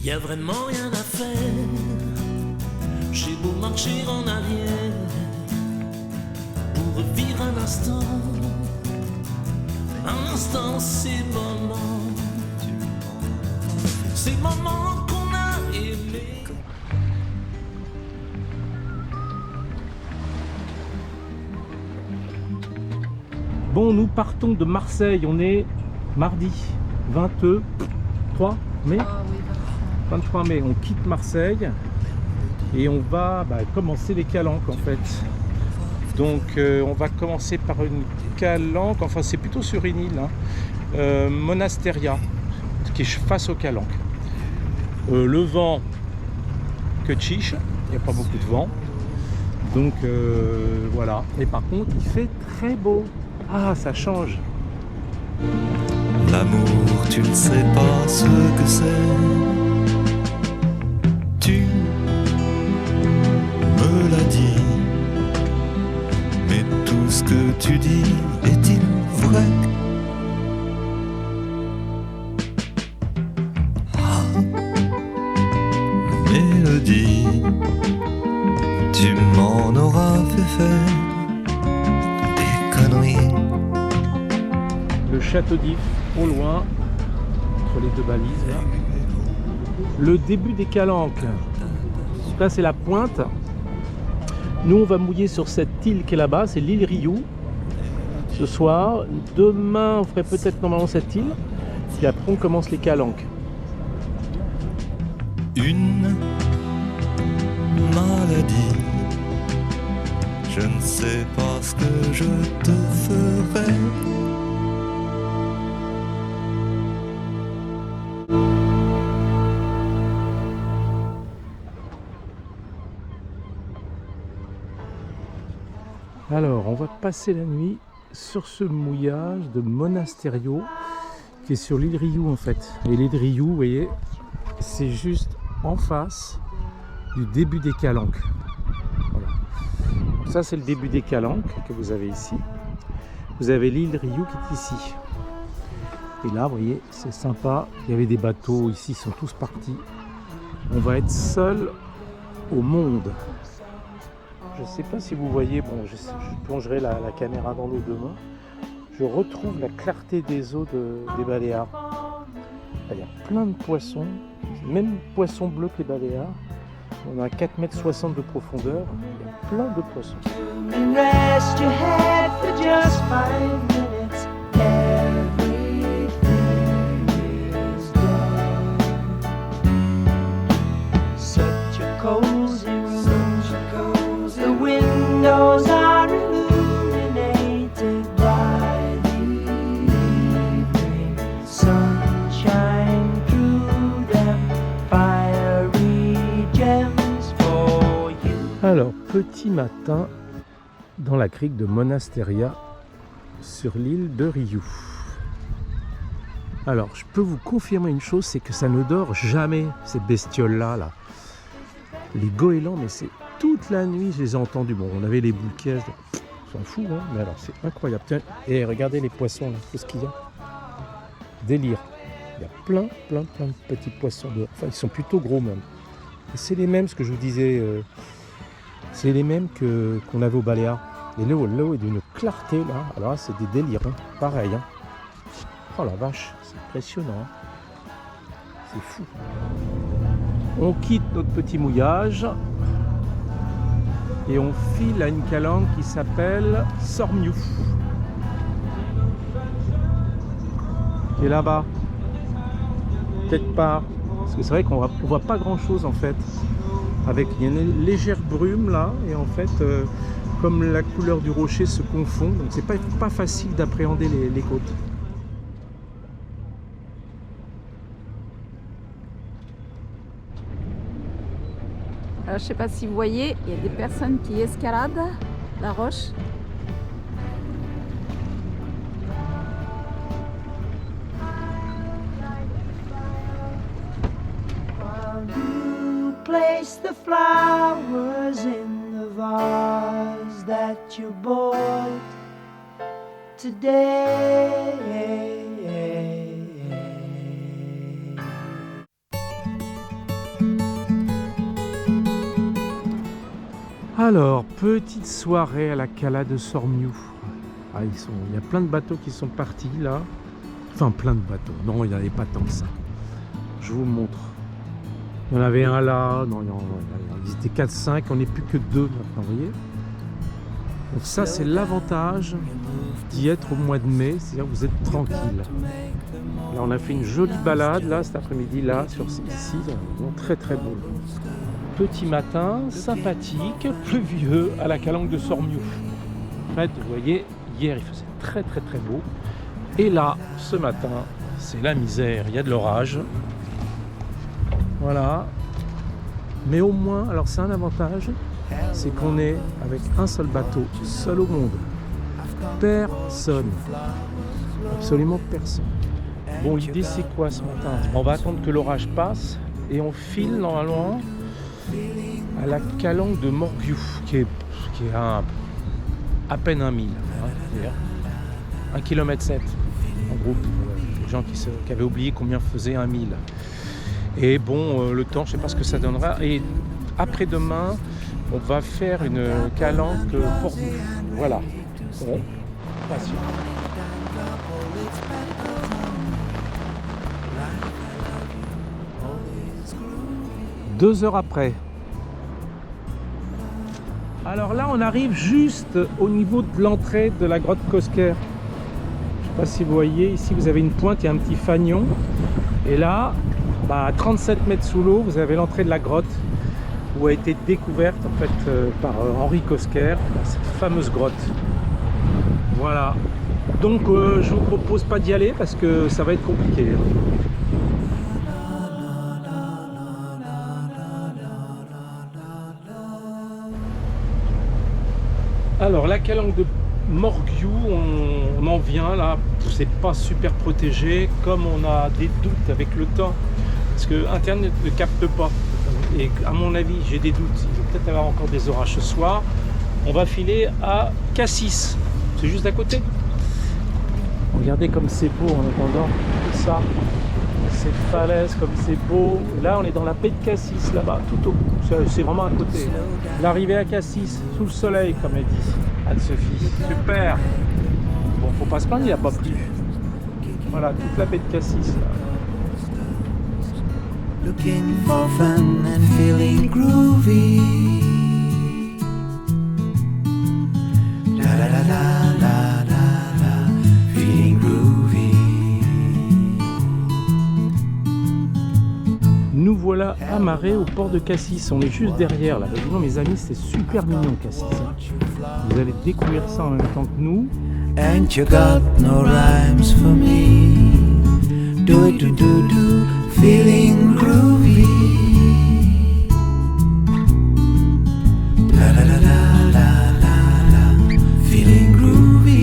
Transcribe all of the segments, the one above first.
Y a vraiment rien à faire, j'ai beau marcher en arrière pour vivre un instant ces moments qu'on a aimés. Bon, nous partons de Marseille, on est mardi 23 mai. 23 mai, on quitte Marseille et on va commencer les calanques en fait. Donc on va commencer par une calanque, enfin c'est plutôt sur une île, hein, Monasteria, qui est face aux calanques. Le vent que chiche, il n'y a pas beaucoup de vent. Donc voilà, mais par contre il fait très beau. Ah, ça change. L'amour, tu ne sais pas ce que c'est. Tu me l'as dit. Mais tout ce que tu dis est-il vrai? Ah, mélodie, tu m'en auras fait faire des conneries. Le château d'If, au loin, entre les deux balises là. Le début des calanques. Là c'est la pointe. Nous on va mouiller sur cette île qui est là-bas, c'est l'île Riou. Ce soir. Demain on ferait peut-être normalement cette île. Puis après on commence les calanques. Une maladie. Je ne sais pas ce que je te ferai. Alors, on va passer la nuit sur ce mouillage de Monasterio qui est sur l'île Riou en fait. Et l'île Riou, vous voyez, c'est juste en face du début des calanques. Voilà. Ça, c'est le début des calanques que vous avez ici. Vous avez l'île Riou qui est ici. Et là, vous voyez, c'est sympa. Il y avait des bateaux ici, ils sont tous partis. On va être seul au monde. Je ne sais pas si vous voyez, bon, je plongerai la caméra dans l'eau demain. Je retrouve la clarté des eaux des Baléares. Il y a plein de poissons, même poissons bleus que les Baléares. On a 4,60 m de profondeur, il y a plein de poissons. Windows are illuminated by the evening sunshine through them, fiery gems for you. Alors, petit matin dans la crique de Monasteria sur l'île de Riou. Alors, je peux vous confirmer une chose, c'est que ça ne dort jamais, ces bestioles-là. Là. Les goélands, mais c'est toute la nuit, je les ai entendus. Bon, on avait les bouquets, on s'en fout, hein, mais alors c'est incroyable. Tiens, et regardez les poissons, là, qu'est-ce qu'il y a? Délire. Il y a plein de petits poissons dehors. Enfin, ils sont plutôt gros même. Et c'est les mêmes, ce que je vous disais, c'est les mêmes qu'on avait au Baléares. Et l'eau est d'une clarté, là. Alors là, c'est des délires, hein. Pareil. Hein. Oh la vache, c'est impressionnant. Hein. C'est fou. On quitte notre petit mouillage. Et on file à une calanque qui s'appelle Sormiou. Qui est là-bas. Quelque part. Parce que c'est vrai qu'on voit pas grand chose en fait. Il y a une légère brume là. Et en fait, comme la couleur du rocher se confond, donc c'est pas facile d'appréhender les côtes. Alors, je ne sais pas si vous voyez, il y a des personnes qui escaladent la roche. You place the flowers in the vase that you bought today. Alors, petite soirée à la Cala de Sormiou. Ah, il y a plein de bateaux qui sont partis là. Enfin, plein de bateaux. Non, il n'y en avait pas tant que ça. Je vous montre. Il y en avait un là. Non, ils étaient 4-5. On n'est plus que 2 maintenant, vous voyez. Donc ça, c'est l'avantage d'y être au mois de mai. C'est-à-dire que vous êtes tranquille. Là, on a fait une jolie balade là cet après-midi là, ici. Bon, très très beau. Petit matin, sympathique, pluvieux à la calanque de Sormiou. En fait, vous voyez, hier il faisait très très très beau. Et là, ce matin, c'est la misère, il y a de l'orage. Voilà. Mais au moins, alors c'est un avantage, c'est qu'on est avec un seul bateau, seul au monde. Personne. Absolument personne. Bon, l'idée c'est quoi ce matin? On va attendre que l'orage passe et on file normalement à la calanque de Morgiou, qui est à peine 1 mille, hein, 1,7 km en groupe, les gens qui avaient oublié combien faisait 1 mille. Et bon, le temps, je ne sais pas ce que ça donnera. Et après-demain, on va faire une calanque Portneuf. Voilà. Bon, patient. 2 heures après. Alors là, on arrive juste au niveau de l'entrée de la grotte Cosquer. Je ne sais pas si vous voyez, ici vous avez une pointe, il y a un petit fanion. Et là, à 37 mètres sous l'eau, vous avez l'entrée de la grotte où a été découverte en fait par Henri Cosquer, cette fameuse grotte. Voilà. Donc je vous propose pas d'y aller parce que ça va être compliqué. Alors la calanque de Morgiou, on en vient là, c'est pas super protégé, comme on a des doutes avec le temps, parce que Internet ne capte pas, et à mon avis j'ai des doutes, il va peut-être avoir encore des orages ce soir. On va filer à Cassis, c'est juste à côté. Regardez comme c'est beau en attendant, ça, ces falaises comme c'est beau. Là on est dans la baie de Cassis, là-bas, tout au bout, c'est vraiment à côté. L'arrivée à Cassis, sous le soleil comme elle dit Anne-Sophie, super. Bon, faut pas se plaindre, il n'y a pas plu. Voilà, toute la baie de Cassis là. Looking for fun and feeling groovy. La la la la la la la, feeling groovy. Nous voilà amarrés au port de Cassis. On est juste derrière là. Non, mes amis, c'est super mignon Cassis. Vous allez découvrir ça en même temps que nous. And you got no rhymes for me. Do it, do, feeling groovy. La la la la la la la, feeling groovy.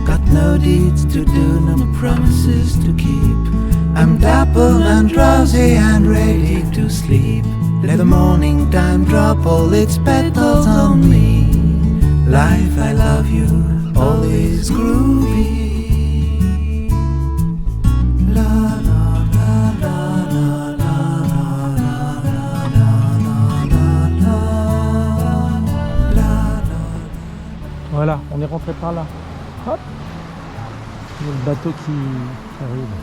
Got no deeds to do, no promises to keep. I'm dappled and drowsy and ready to sleep. Let the morning time drop all its petals on me. Life, I love you, always groovy. La la la la la la la la. Voilà, on est rentré par là. Hop. Il y a le bateau qui arrive.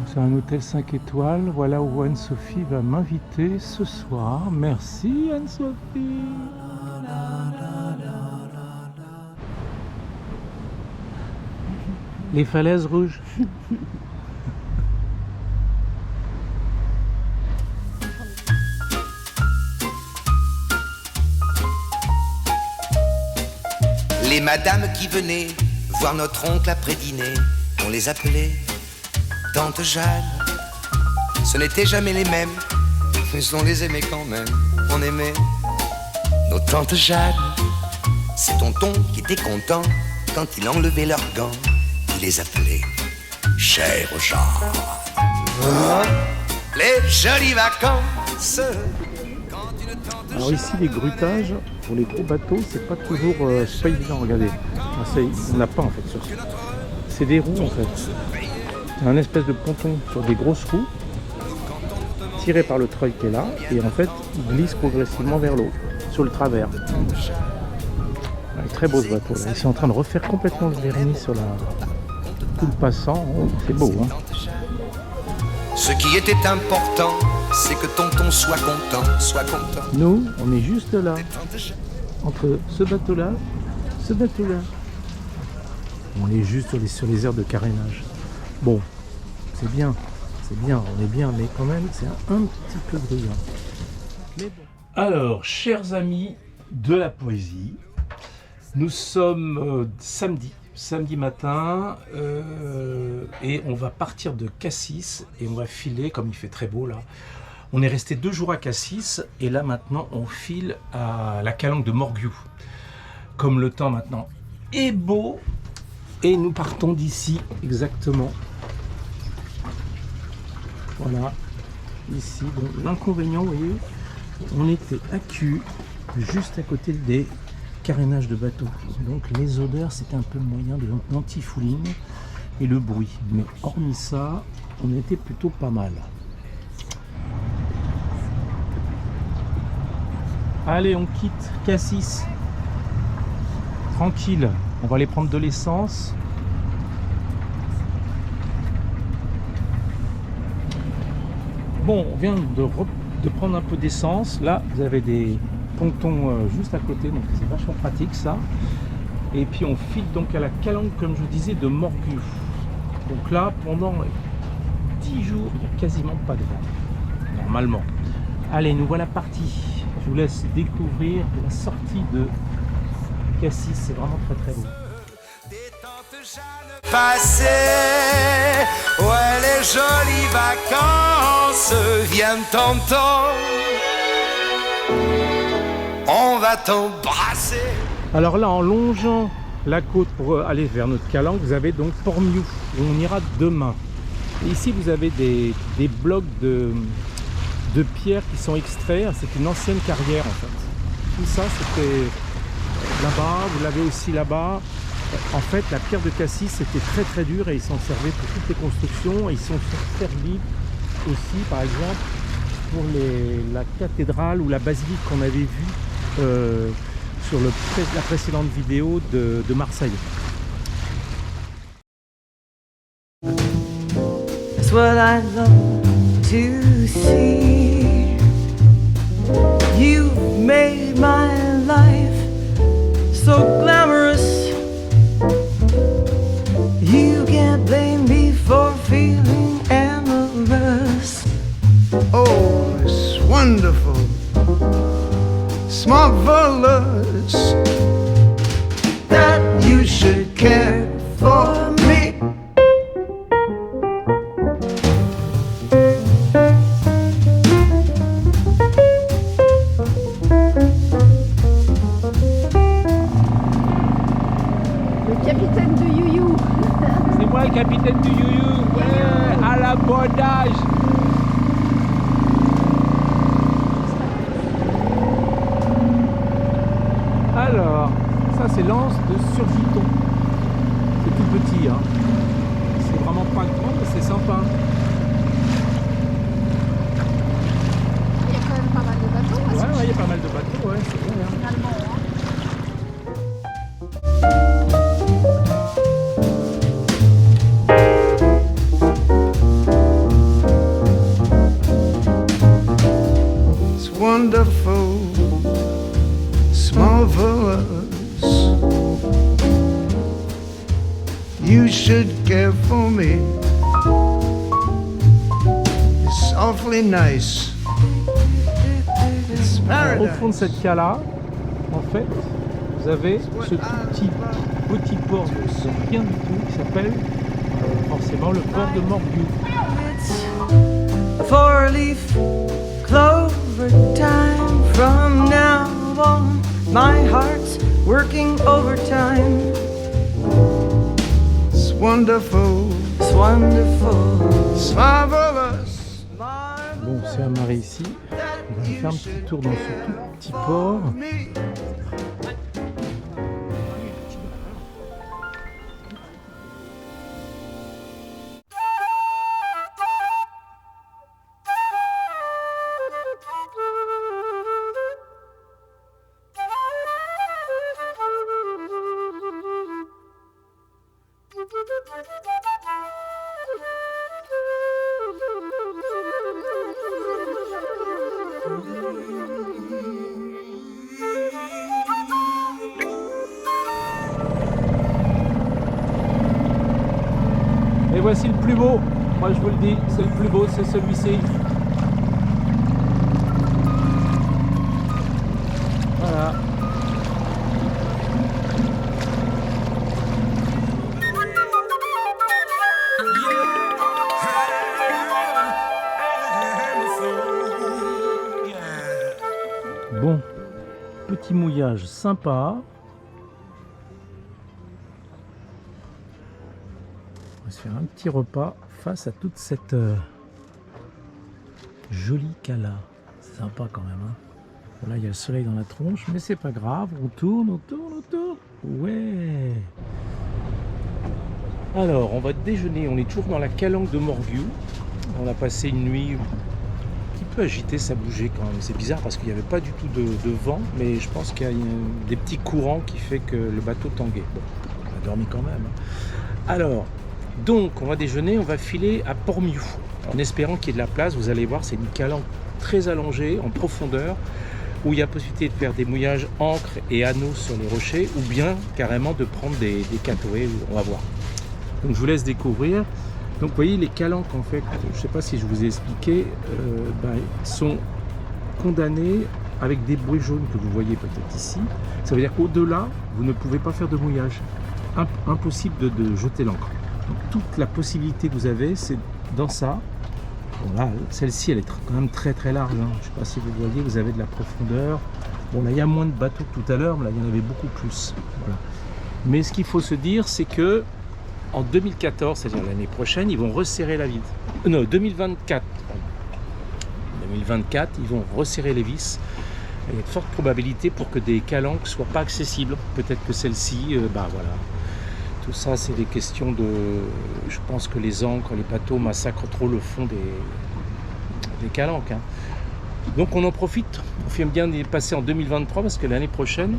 C'est un hôtel 5 étoiles. Voilà où Anne-Sophie va m'inviter ce soir. Merci Anne-Sophie. Les falaises rouges. Les madames qui venaient voir notre oncle après dîner, on les appelait Tante Jeanne. Ce n'étaient jamais les mêmes, mais on les aimait quand même. On aimait nos tantes Jeanne. C'est tonton qui était content quand il enlevait leurs gants. Il les appelait Chère Jeanne. Les jolies vacances. Alors ici les grutages pour les gros bateaux c'est pas toujours c'est pas évident, regardez. On n'a pas en fait sur ça. C'est des roues en fait. un espèce de ponton sur des grosses roues, tiré par le treuil qui est là, et en fait il glisse progressivement vers l'eau, sur le travers. Ouais, très beau ce bateau là. Ils sont en train de refaire complètement le vernis sur la coule passant. Oh, c'est beau, hein. Ce qui était important, c'est que tonton soit content, soit content. Nous, on est juste là, entre ce bateau-là, ce bateau-là. On est juste sur les aires de carénage. Bon, c'est bien, on est bien, mais quand même, c'est un petit peu bruyant. Mais bon. Alors, chers amis de la poésie, nous sommes samedi matin, et on va partir de Cassis et on va filer, comme il fait très beau là. On est resté 2 jours à Cassis et là maintenant on file à la calanque de Morgiou. Comme le temps maintenant est beau, et nous partons d'ici exactement. Voilà, ici. Donc l'inconvénient, vous voyez, on était à Cue, juste à côté des carénages de bateaux. Donc les odeurs, c'était un peu le moyen de l'antifouling et le bruit. Mais hormis ça, on était plutôt pas mal. Allez, on quitte Cassis. Tranquille, on va aller prendre de l'essence. Bon, on vient de prendre un peu d'essence. Là, vous avez des pontons juste à côté, donc c'est vachement pratique ça. Et puis on file donc à la calanque, comme je disais, de Morgiou. Donc là, pendant 10 jours, il n'y a quasiment pas de vent, normalement. Allez, nous voilà partis. Je vous laisse découvrir la sortie de Cassis, c'est vraiment très très beau. Passé, ouais, les jolies vacances viennent tonton. On va t'embrasser. Alors là, en longeant la côte pour aller vers notre calanque, vous avez donc Port-Miou, où on ira demain. Et ici, vous avez des blocs de pierres qui sont extraits. C'est une ancienne carrière en fait. Tout ça, c'était là-bas, vous l'avez aussi là-bas. En fait, la pierre de Cassis, c'était très très dur et ils s'en servaient pour toutes les constructions. Et ils sont servis aussi, par exemple, pour la cathédrale ou la basilique qu'on avait vue sur la précédente vidéo de Marseille. That's what I love to see. You made my life so glamorous. You can't blame me for feeling amorous. Oh, it's wonderful, it's marvelous that you should care for me. Le capitaine de You-You. C'est moi le capitaine du You-You, ouais, à l'abordage. Alors, ça c'est l'anse de Surgiton. C'est tout petit, hein. C'est vraiment pas grand, mais c'est sympa. Il y a quand même pas mal de bateaux. Parce Ouais, que il y a pas mal de bateaux, ouais, c'est vrai. Hein. finalement, hein. It's wonderful, it's marvelous. You should care for me. It's awfully nice. It's Au paradise. fond de cette cala, en fait, vous avez ce tout petit port de rien du tout qui s'appelle forcément le port de Morgiou. It's four-leaf clover time. From now on, my heart's working overtime. It's wonderful, It's wonderful, it's marvelous. Bon, c'est amarré ici. On va faire un petit tour dans ce tout petit port. voici le plus beau. Moi je vous le dis, c'est le plus beau, c'est celui-ci. Voilà. Bon, petit mouillage sympa. On va se faire un petit repas face à toute cette jolie cala. C'est sympa quand même. Hein. Bon, là, il y a le soleil dans la tronche, mais c'est pas grave. On tourne, on tourne, on tourne. Ouais. Alors, on va déjeuner. On est toujours dans la calanque de Morgiou. On a passé une nuit un petit peu agitée, ça bougeait quand même. C'est bizarre parce qu'il n'y avait pas du tout de vent, mais je pense qu'il y a des petits courants qui fait que le bateau tanguait. Bon, on a dormi quand même. Alors, donc, on va déjeuner, on va filer à Port-Miou, en espérant qu'il y ait de la place. Vous allez voir, c'est une calanque très allongée, en profondeur, où il y a possibilité de faire des mouillages ancre et anneaux sur les rochers, ou bien carrément de prendre des catoës, on va voir. Donc, je vous laisse découvrir. Donc, vous voyez, les calanques, en fait, je ne sais pas si je vous ai expliqué, sont condamnées avec des bouées jaunes que vous voyez peut-être ici. Ça veut dire qu'au-delà, vous ne pouvez pas faire de mouillage. Impossible de jeter l'ancre. Donc, toute la possibilité que vous avez, c'est dans ça. Bon, là, celle-ci, elle est quand même très très large. Hein. Je ne sais pas si vous voyez, vous avez de la profondeur. Bon, là, il y a moins de bateaux que tout à l'heure, mais là, il y en avait beaucoup plus. Voilà. Mais ce qu'il faut se dire, c'est que en 2014, c'est-à-dire l'année prochaine, ils vont resserrer la vis. Non, 2024. 2024, ils vont resserrer les vis. Il y a de fortes probabilités pour que des calanques ne soient pas accessibles. Peut-être que celle-ci, voilà. Tout ça, c'est des questions de... Je pense que les ancres, les bateaux massacrent trop le fond des calanques. Hein. Donc on en profite. On fait bien d'y passer en 2023 parce que l'année prochaine,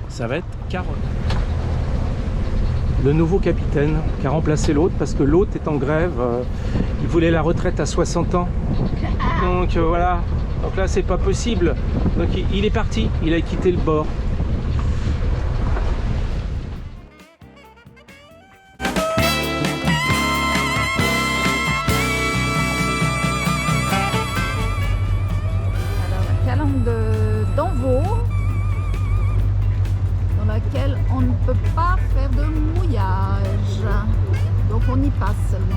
ça va être Carole. Le nouveau capitaine qui a remplacé l'autre parce que l'autre est en grève. Il voulait la retraite à 60 ans. Donc voilà. Donc là, c'est pas possible. Donc il est parti. Il a quitté le bord. d'Envaux dans laquelle on ne peut pas faire de mouillage, donc on y passe seulement.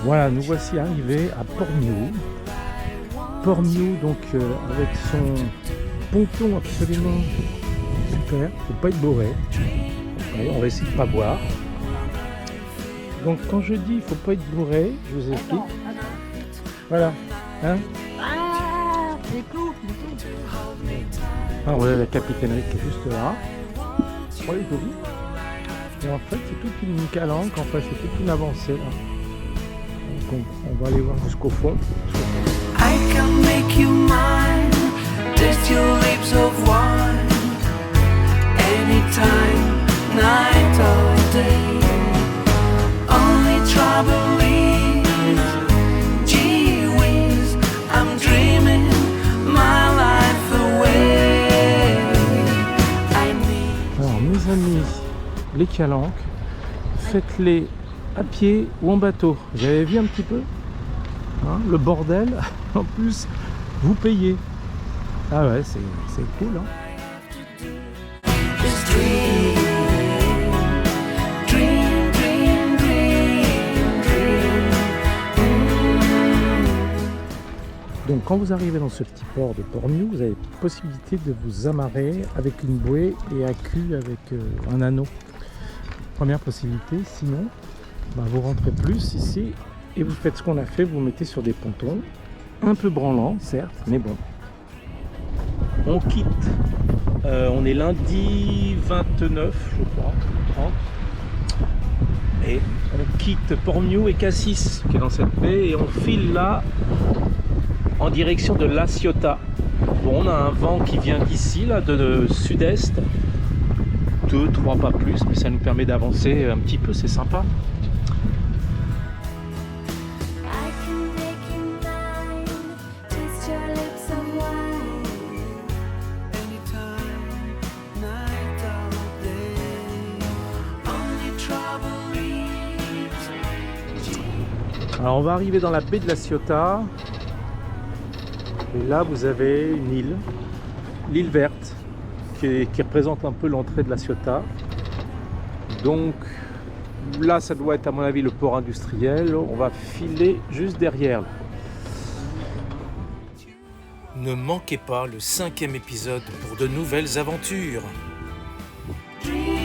Voilà, nous voici arrivés à Port-Miou. Port-Miou, donc avec son ponton absolument super, faut pas être bourré. Allez, on va essayer de pas boire. Donc quand je dis faut pas être bourré, je vous explique. Voilà, hein. Ah, voilà la capitainerie qui est juste là. Ouais, joli. Et en fait, c'est toute une calanque, en fait, c'est toute une avancée là. Donc on va aller voir jusqu'au fond. I can make you mine, taste your lips of wine, anytime, night or day. Only trouble is, gee whiz, I'm dreaming my life away. Alors mes amis, les calanques, faites-les à pied ou en bateau. Vous avez vu un petit peu hein, le bordel. En plus, vous payez. Ah ouais, c'est cool. Hein. dream, dream, dream, dream, dream. Donc quand vous arrivez dans ce petit port de Portneuf, vous avez possibilité de vous amarrer avec une bouée et à cul avec un anneau. Première possibilité, sinon vous rentrez plus ici et vous faites ce qu'on a fait, vous mettez sur des pontons, un peu branlants certes, mais bon. On quitte, on est lundi 29 je crois, 30, et on quitte Portneuf et Cassis qui est dans cette baie et on file là en direction de La Ciotat. Bon, on a un vent qui vient d'ici, là, de sud-est, 2-3 pas plus, mais ça nous permet d'avancer un petit peu, c'est sympa. I can make you mine, taste your lips of wine. Anytime, night or day, only trouble leaves. Alors on va arriver dans la baie de La Ciotat. Et là vous avez une île, l'île verte, qui représente un peu l'entrée de La Ciotat. Donc là ça doit être à mon avis le port industriel. On va filer juste derrière. Ne manquez pas le 5e épisode pour de nouvelles aventures. Dream.